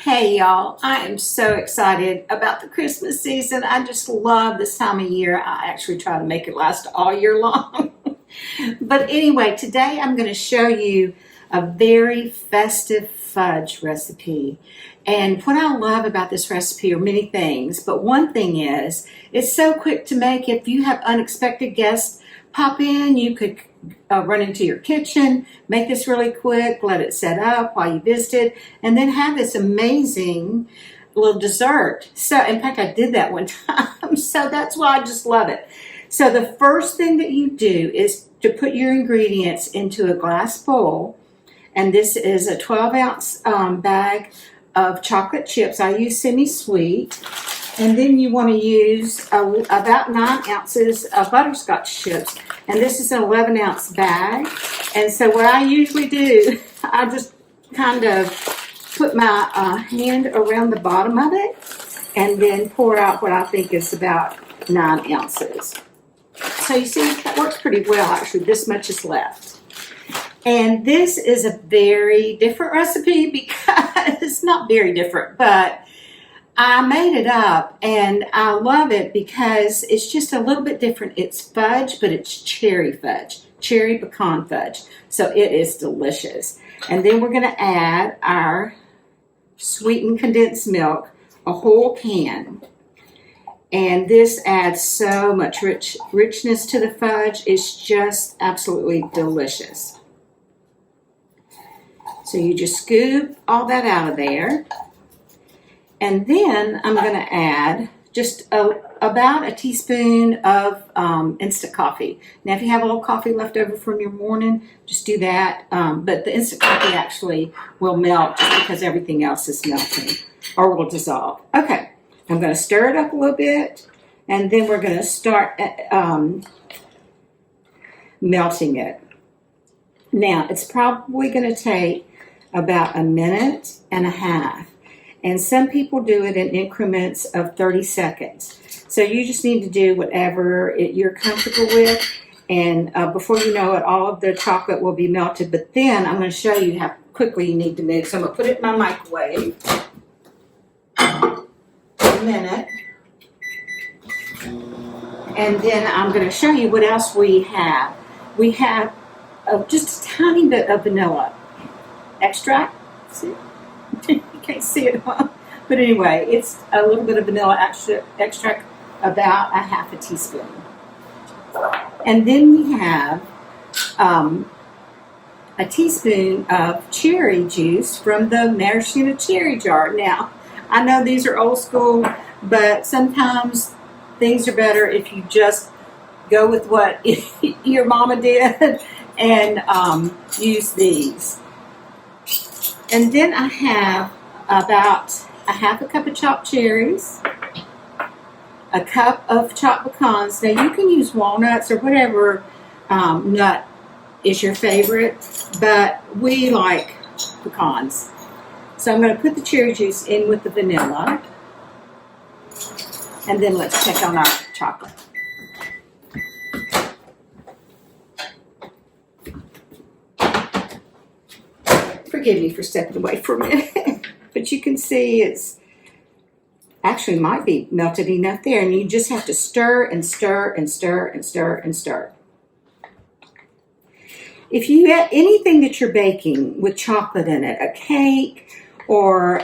Hey y'all, I am so excited about the Christmas season. I just love this time of year. I actually try to make it last all year long. But anyway, today I'm going to show you a very festive fudge recipe. And what I love about this recipe are many things, but one thing is it's so quick to make. If you have unexpected guests pop in, you could run into your kitchen, make this really quick, let it set up while you visited, and then have this amazing little dessert. So in fact, I did that one time, so that's why I just love it. So the first thing that you do is to put your ingredients into a glass bowl, and this is a 12-ounce bag of chocolate chips. I use semi-sweet. And then you want to use about 9 ounces of butterscotch chips. And this is an 11-ounce bag. And so what I usually do, I just kind of put my hand around the bottom of it and then pour out what I think is about 9 ounces. So you see, that works pretty well, actually. This much is left. And this is a very different recipe because it's not very different, but I made it up and I love it because it's just a little bit different. It's fudge, but it's cherry fudge, cherry pecan fudge. So it is delicious. And then we're going to add our sweetened condensed milk, a whole can. And this adds so much richness to the fudge. It's just absolutely delicious. So you just scoop all that out of there. And then I'm going to add just about a teaspoon of instant coffee. Now, if you have a little coffee left over from your morning, just do that. But the instant coffee actually will melt just because everything else is melting or will dissolve. Okay, I'm going to stir it up a little bit, and then we're going to start melting it. Now, it's probably going to take about a minute and a half. And some people do it in increments of 30 seconds. So you just need to do whatever you're comfortable with. And before you know it, all of the chocolate will be melted. But then I'm going to show you how quickly you need to mix. So I'm going to put it in my microwave for a minute. And then I'm going to show you what else we have. We have just a tiny bit of vanilla extract. See? You can't see it, huh? But anyway, it's a little bit of vanilla extract, about a half a teaspoon. And then we have a teaspoon of cherry juice from the maraschino cherry jar. Now, I know these are old school, but sometimes things are better if you just go with what your mama did and use these. And then I have about a half a cup of chopped cherries, a cup of chopped pecans. Now you can use walnuts or whatever nut is your favorite, but we like pecans. So I'm going to put the cherry juice in with the vanilla, and then let's check on our chocolate. Forgive me for stepping away for a minute, but you can see it's actually might be melted enough there, and you just have to stir and stir and stir and stir and stir. If you add anything that you're baking with chocolate in it, a cake or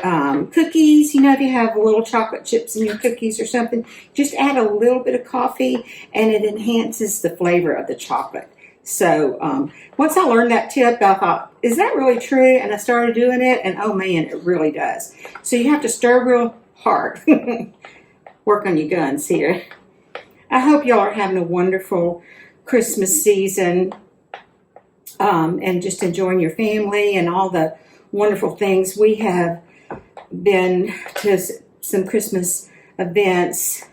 cookies, you know, if you have little chocolate chips in your cookies or something, just add a little bit of coffee and it enhances the flavor of the chocolate. So once I learned that tip, I thought, is that really true? And I started doing it, and oh man, it really does. So you have to stir real hard. Work on your guns here. I hope y'all are having a wonderful Christmas season and just enjoying your family and all the wonderful things. We have been to some Christmas events,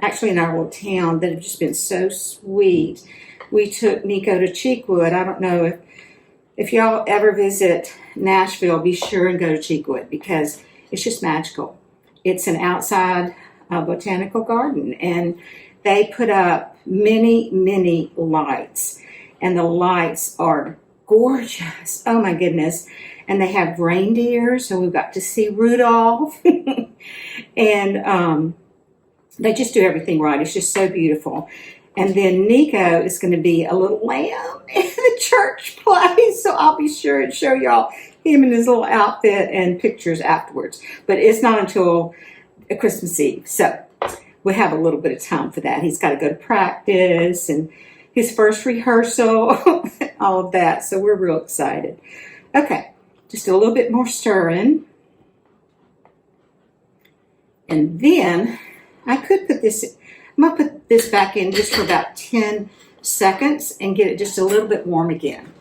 actually in our little town, that have just been so sweet. We took Nico to Cheekwood. I don't know if y'all ever visit Nashville, be sure and go to Cheekwood because it's just magical. It's an outside botanical garden, and they put up many, many lights. And the lights are gorgeous. Oh my goodness. And they have reindeer, so we got to see Rudolph. And they just do everything right. It's just so beautiful. And then Nico is going to be a little lamb in the church play, so I'll be sure and show y'all him in his little outfit and pictures afterwards. But it's not until Christmas Eve, so we have a little bit of time for that. He's got to go to practice and his first rehearsal, all of that. So we're real excited. Okay, just a little bit more stirring. And then I could put this, I'm going to put this back in just for about 10 seconds and get it just a little bit warm again.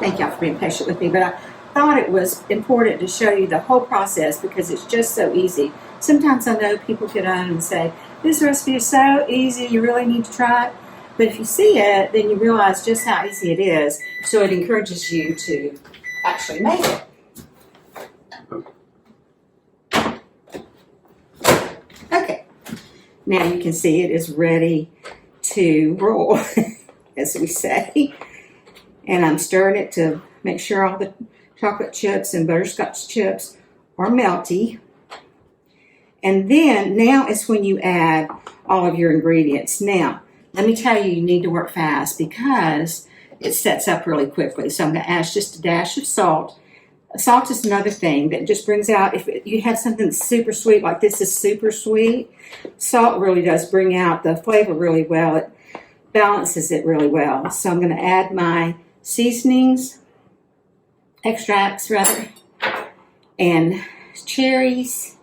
Thank y'all for being patient with me, but I thought it was important to show you the whole process because it's just so easy. Sometimes I know people get on and say, this recipe is so easy, you really need to try it. But if you see it, then you realize just how easy it is. So it encourages you to actually make it. Okay, now you can see it is ready to roll, as we say. And I'm stirring it to make sure all the chocolate chips and butterscotch chips are melty. And then now is when you add all of your ingredients. Now, let me tell you, you need to work fast because it sets up really quickly. So I'm going to add just a dash of salt. Salt is another thing that just brings out, if you have something that's super sweet, like this is super sweet, salt really does bring out the flavor really well. It balances it really well. So I'm going to add my seasonings, extracts rather, and cherries,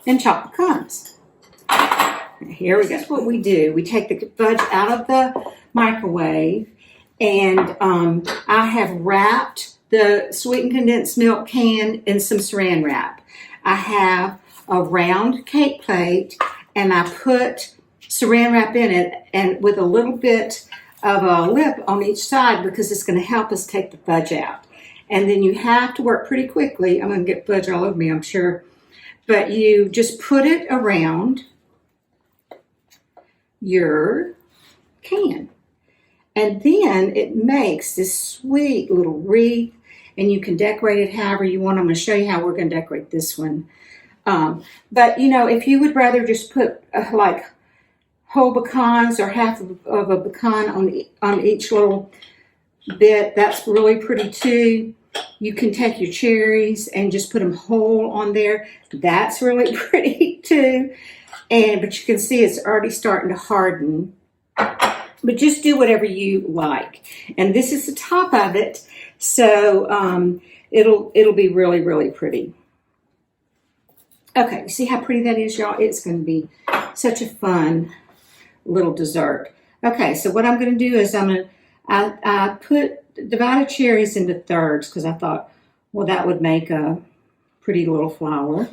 and chopped pecans. Here we go. This is what we do. We take the fudge out of the microwave, and I have wrapped the sweetened condensed milk can in some saran wrap. I have a round cake plate, and I put saran wrap in it, and with a little bit of a lip on each side because it's going to help us take the fudge out. And then you have to work pretty quickly. I'm going to get fudge all over me, I'm sure. But you just put it around your can. And then it makes this sweet little wreath, and you can decorate it however you want. I'm going to show you how we're going to decorate this one. But, you know, if you would rather just put like whole pecans or half of a pecan on each little bit, that's really pretty too. You can take your cherries and just put them whole on there. That's really pretty too. But you can see it's already starting to harden. But just do whatever you like. And this is the top of it, so it'll be really, really pretty. Okay, you see how pretty that is, y'all? It's going to be such a fun little dessert. Okay, so what I'm going to do is I put divided cherries into thirds because I thought, well, that would make a pretty little flower.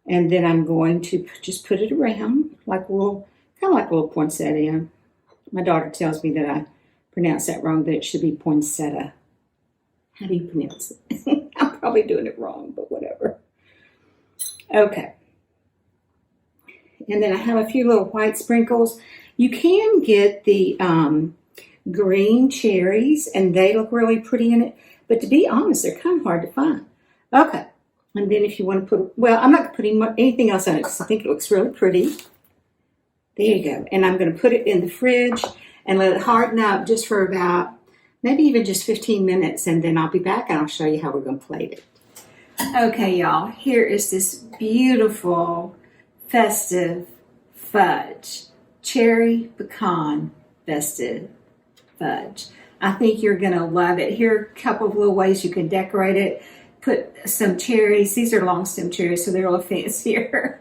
And then I'm going to just put it around like a little, kind of like a little poinsettia. My daughter tells me that I pronounce that wrong, that it should be poinsettia. How do you pronounce it? I'm probably doing it wrong, but whatever. Okay. And then I have a few little white sprinkles. You can get the green cherries, and they look really pretty in it. But to be honest, they're kind of hard to find. Okay. And then if you want to put, well, I'm not putting anything else on it because I think it looks really pretty. There you go. And I'm going to put it in the fridge and let it harden up just for about, maybe even just 15 minutes. And then I'll be back and I'll show you how we're going to plate it. Okay, y'all. Here is this beautiful festive fudge. Cherry pecan festive fudge. I think you're going to love it. Here are a couple of little ways you can decorate it. Put some cherries. These are long stem cherries, so they're a little fancier.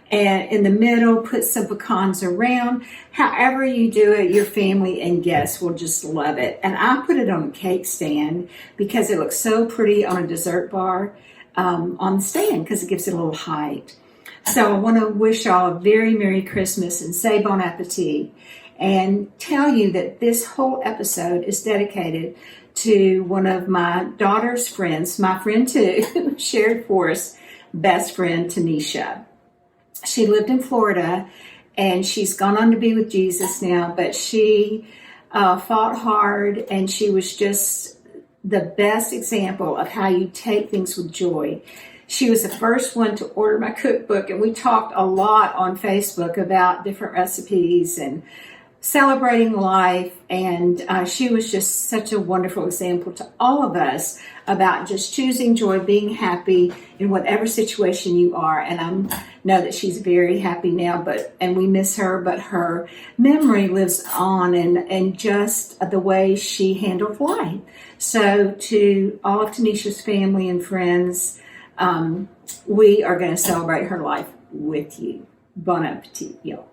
And in the middle, put some pecans around. However you do it, your family and guests will just love it. And I put it on a cake stand because it looks so pretty on a dessert bar on the stand because it gives it a little height. So I want to wish y'all a very Merry Christmas and say Bon Appetit and tell you that this whole episode is dedicated to one of my daughter's friends, my friend too, shared for us best friend, Tanisha. She lived in Florida, and she's gone on to be with Jesus now, but she fought hard, and she was just the best example of how you take things with joy. She was the first one to order my cookbook, and we talked a lot on Facebook about different recipes and celebrating life, and she was just such a wonderful example to all of us about just choosing joy, being happy in whatever situation you are. And I know that she's very happy now, and we miss her, but her memory lives on, and just the way she handled life. So to all of Tanisha's family and friends, we are going to celebrate her life with you. Bon appetit, y'all.